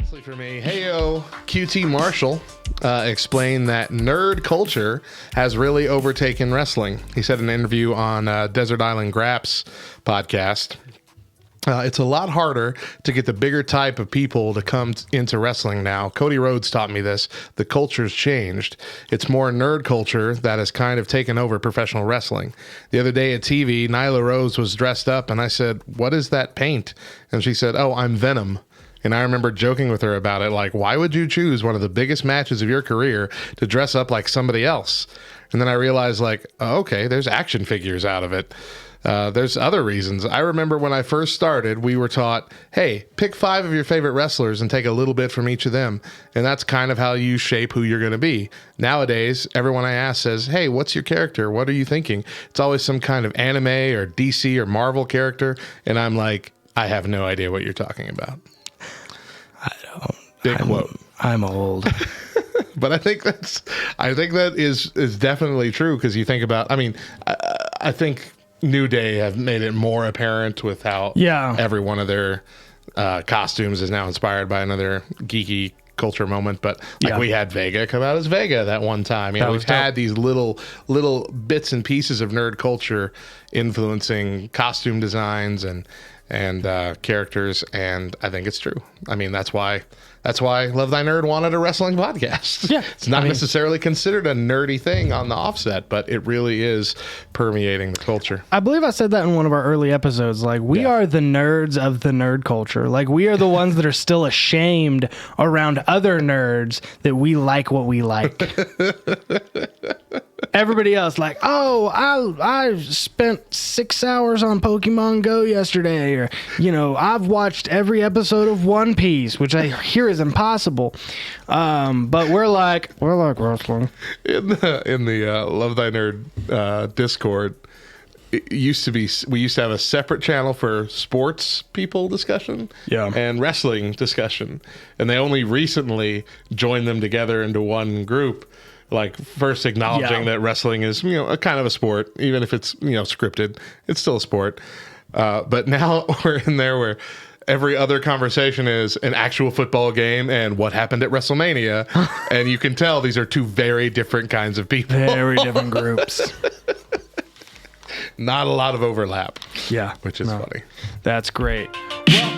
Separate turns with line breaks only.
Lastly for me, heyo, QT Marshall explained that nerd culture has really overtaken wrestling. He said in an interview on Desert Island Graps podcast, it's a lot harder to get the bigger type of people to come into wrestling now. Cody Rhodes taught me this. The culture's changed. It's more nerd culture that has kind of taken over professional wrestling. The other day at TV, Nyla Rose was dressed up, and I said, "What is that paint?" And she said, "Oh, I'm Venom." And I remember joking with her about it, like, why would you choose one of the biggest matches of your career to dress up like somebody else? And then I realized, like, oh, okay, there's action figures out of it. There's other reasons. I remember when I first started, we were taught, hey, pick 5 of your favorite wrestlers and take a little bit from each of them. And that's kind of how you shape who you're going to be. Nowadays, everyone I ask says, hey, what's your character? What are you thinking? It's always some kind of anime or DC or Marvel character. And I'm like, I have no idea what you're talking about. Big quote.
I'm old.
But I think that is definitely true, because you think about, I mean, I think New Day have made it more apparent with how every one of their costumes is now inspired by another geeky culture moment. But like we had Vega come out as Vega that one time. You know, we've had these little bits and pieces of nerd culture influencing costume designs and characters, and I think it's true. I mean, that's why Love Thy Nerd wanted a wrestling podcast. Yeah, it's not necessarily considered a nerdy thing on the offset, but it really is permeating the culture.
I believe I said that in one of our early episodes. Like, we are the nerds of the nerd culture. Like, we are the ones that are still ashamed around other nerds that we like what we like. Everybody else, like, oh, I spent 6 hours on Pokemon Go yesterday, or, you know, I've watched every episode of One Piece, which I hear is impossible. But we're like wrestling.
In the Love Thy Nerd Discord, we used to have a separate channel for sports people discussion and wrestling discussion, and they only recently joined them together into one group. Like, first acknowledging that wrestling is, you know, a kind of a sport, even if it's, you know, scripted, it's still a sport. But now we're in there where every other conversation is an actual football game and what happened at WrestleMania. And you can tell these are two very different kinds of people.
Very different groups.
Not a lot of overlap.
Yeah.
Which is funny.
That's great. Well,